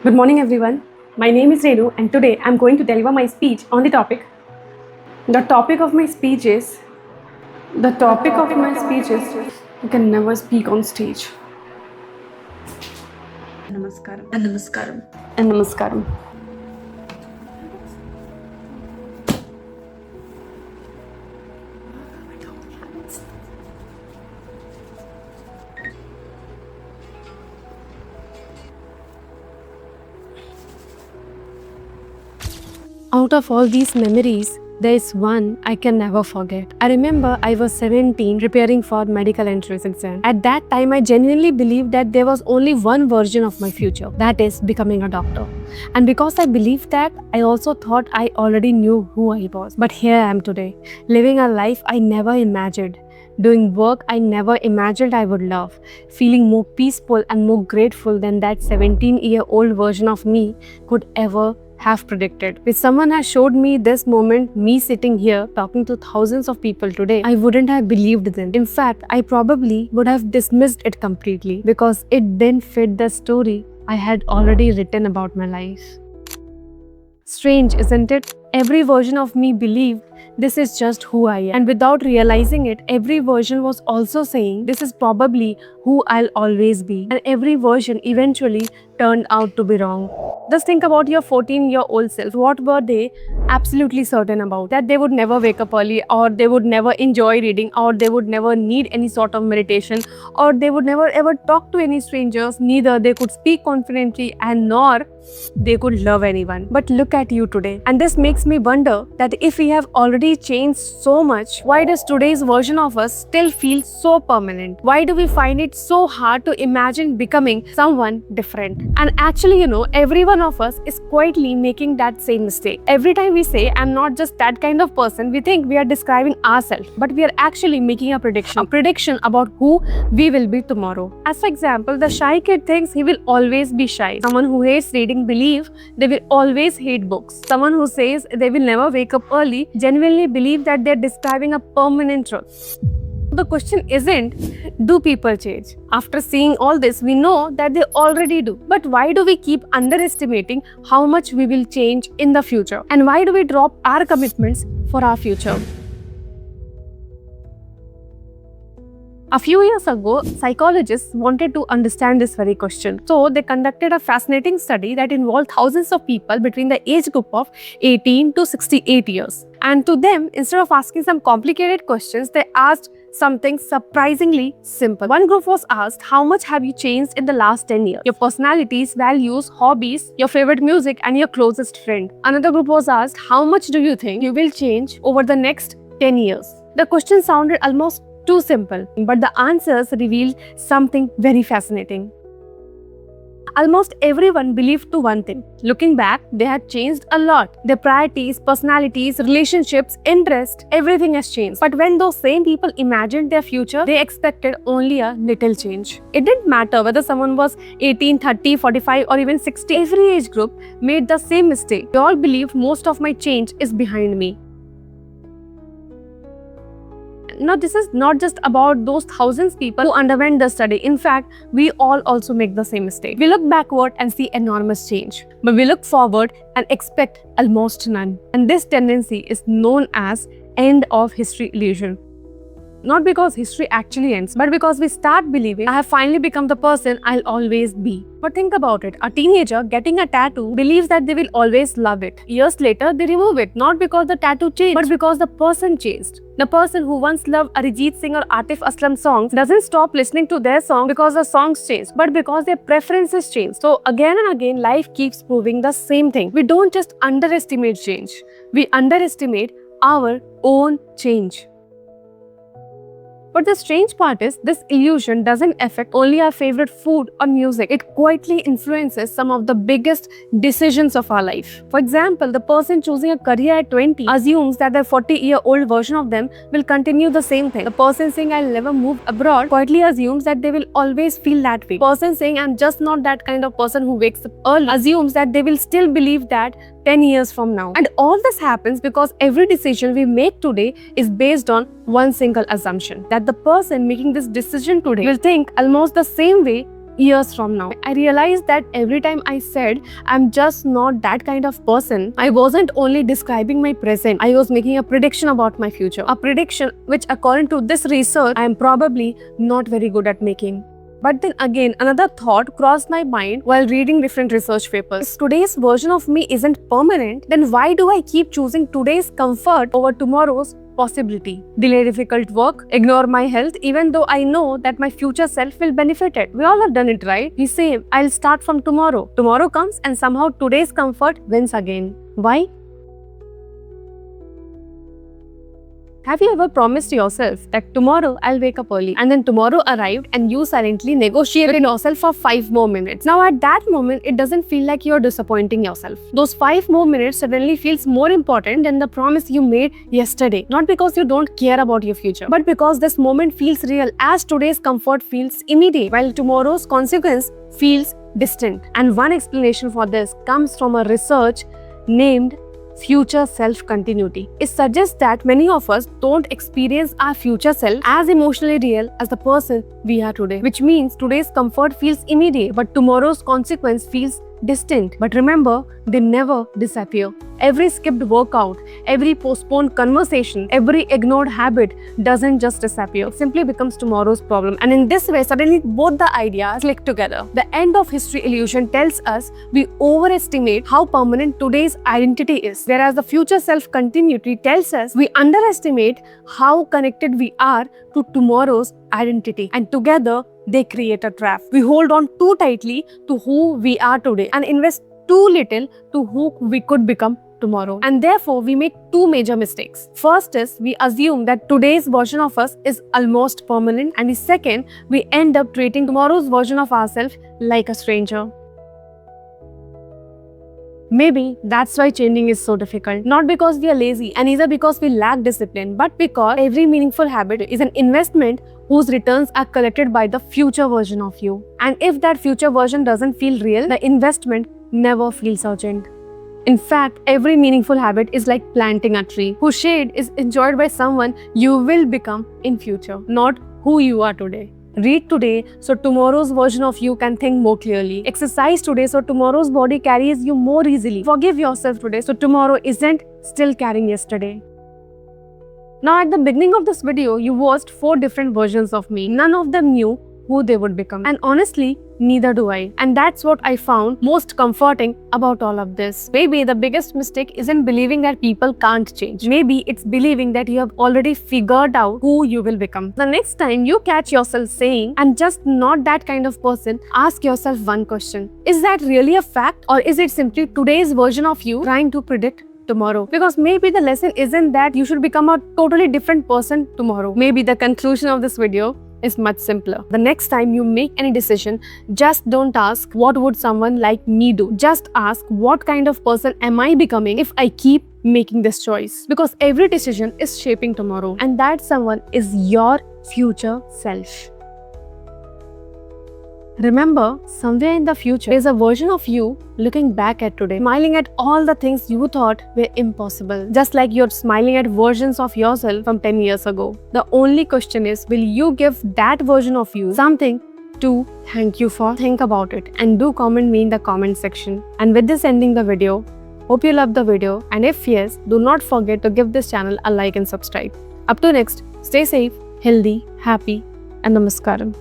Good morning everyone. My name is Renu and today I'm going to deliver my speech on the topic. The topic of my speech is you can never speak on stage. Namaskaram. And namaskaram. Out of all these memories, there is one I can never forget. I remember I was 17 preparing for medical entrance exam. At that time, I genuinely believed that there was only one version of my future, that is becoming a doctor. And because I believed that, I also thought I already knew who I was. But here I am today, living a life I never imagined, doing work I never imagined I would love, feeling more peaceful and more grateful than that 17-year-old version of me could ever have predicted. If someone had showed me this moment, me sitting here talking to thousands of people today, I wouldn't have believed them. In fact, I probably would have dismissed it completely because it didn't fit the story I had already written about my life. Strange, isn't it? Every version of me believed this is just who I am. And without realizing it, every version was also saying this is probably who I'll always be. And every version eventually turned out to be wrong. Just think about your 14-year-old self. What were they absolutely certain about? That they would never wake up early, or they would never enjoy reading, or they would never need any sort of meditation, or they would never ever talk to any strangers, neither they could speak confidently, and nor they could love anyone. But look at you today. And this makes me wonder that if we have already changed so much, why does today's version of us still feel so permanent? Why do we find it so hard to imagine becoming someone different? And actually, every one of us is quietly making that same mistake. Every time we say, I'm not just that kind of person, we think we are describing ourselves, but we are actually making a prediction about who we will be tomorrow. As for example, the shy kid thinks he will always be shy. Someone who hates reading believes they will always hate books. Someone who says they will never wake up early genuinely believe that they're describing a permanent truth. The question isn't, do people change? After seeing all this, we know that they already do. But why do we keep underestimating how much we will change in the future? And why do we drop our commitments for our future? A few years ago, psychologists wanted to understand this very question. So they conducted a fascinating study that involved thousands of people between the age group of 18 to 68 years. And to them, instead of asking some complicated questions, they asked something surprisingly simple. One group was asked, how much have you changed in the last 10 years? Your personalities, values, hobbies, your favorite music, and your closest friend. Another group was asked, how much do you think you will change over the next 10 years? The question sounded almost too simple, but the answers revealed something very fascinating. Almost everyone believed to one thing. Looking back, they had changed a lot. Their priorities, personalities, relationships, interests, everything has changed. But when those same people imagined their future, they expected only a little change. It didn't matter whether someone was 18, 30, 45 or even 60. Every age group made the same mistake. They all believed most of my change is behind me. Now, this is not just about those thousands of people who underwent the study. In fact, we all also make the same mistake. We look backward and see enormous change, but we look forward and expect almost none. And this tendency is known as end of history illusion. Not because history actually ends, but because we start believing I have finally become the person I'll always be. But think about it. A teenager getting a tattoo believes that they will always love it. Years later, they remove it, not because the tattoo changed, but because the person changed. The person who once loved Arijit Singh or Atif Aslam songs doesn't stop listening to their song because the songs changed, but because their preferences changed. So again and again, life keeps proving the same thing. We don't just underestimate change, we underestimate our own change. But the strange part is, this illusion doesn't affect only our favorite food or music. It quietly influences some of the biggest decisions of our life. For example, the person choosing a career at 20 assumes that the 40-year-old version of them will continue the same thing. The person saying I'll never move abroad quietly assumes that they will always feel that way. The person saying I'm just not that kind of person who wakes up early assumes that they will still believe that 10 years from now. And all this happens because every decision we make today is based on one single assumption, that the person making this decision today will think almost the same way years from now. I realized that every time I said I'm just not that kind of person, I wasn't only describing my present, I was making a prediction about my future. A prediction which, according to this research, I am probably not very good at making. But then again, another thought crossed my mind while reading different research papers. If today's version of me isn't permanent, then why do I keep choosing today's comfort over tomorrow's possibility? Delay difficult work, ignore my health, even though I know that my future self will benefit it. We all have done it, right? We say, I'll start from tomorrow. Tomorrow comes and somehow today's comfort wins again. Why? Have you ever promised yourself that tomorrow I'll wake up early, and then tomorrow arrived and you silently negotiated yourself for 5 more minutes? Now at that moment, it doesn't feel like you're disappointing yourself. Those 5 more minutes suddenly feels more important than the promise you made yesterday. Not because you don't care about your future, but because this moment feels real, as today's comfort feels immediate, while tomorrow's consequence feels distant. And one explanation for this comes from a research named future self-continuity. It suggests that many of us don't experience our future self as emotionally real as the person we are today, which means today's comfort feels immediate, but tomorrow's consequence feels distant. But remember, they never disappear. Every skipped workout, every postponed conversation, every ignored habit doesn't just disappear. It simply becomes tomorrow's problem. And in this way, suddenly both the ideas click together. The end of history illusion tells us we overestimate how permanent today's identity is, whereas the future self-continuity tells us we underestimate how connected we are to tomorrow's identity. And together, they create a trap. We hold on too tightly to who we are today and invest too little to who we could become tomorrow. And therefore, we make 2 major mistakes. First is, we assume that today's version of us is almost permanent. And the second, we end up treating tomorrow's version of ourselves like a stranger. Maybe that's why changing is so difficult. Not because we are lazy and neither because we lack discipline, but because every meaningful habit is an investment whose returns are collected by the future version of you. And if that future version doesn't feel real, the investment never feels urgent. In fact, every meaningful habit is like planting a tree whose shade is enjoyed by someone you will become in future, not who you are today. Read today so tomorrow's version of you can think more clearly. Exercise today so tomorrow's body carries you more easily. Forgive yourself today so tomorrow isn't still carrying yesterday. Now at the beginning of this video, you watched 4 different versions of me. None of them knew who they would become. And honestly, neither do I. And that's what I found most comforting about all of this. Maybe the biggest mistake isn't believing that people can't change. Maybe it's believing that you have already figured out who you will become. The next time you catch yourself saying, I'm just not that kind of person, ask yourself one question. Is that really a fact, or is it simply today's version of you trying to predict tomorrow? Because maybe the lesson isn't that you should become a totally different person tomorrow. Maybe the conclusion of this video is much simpler. The next time you make any decision, just don't ask what would someone like me do. Just ask what kind of person am I becoming if I keep making this choice. Because every decision is shaping tomorrow, and that someone is your future self. Remember, somewhere in the future, there's a version of you looking back at today, smiling at all the things you thought were impossible. Just like you're smiling at versions of yourself from 10 years ago. The only question is, will you give that version of you something to thank you for? Think about it and do comment me in the comment section. And with this ending the video, hope you loved the video, and if yes, do not forget to give this channel a like and subscribe. Up to next, stay safe, healthy, happy, and namaskaram.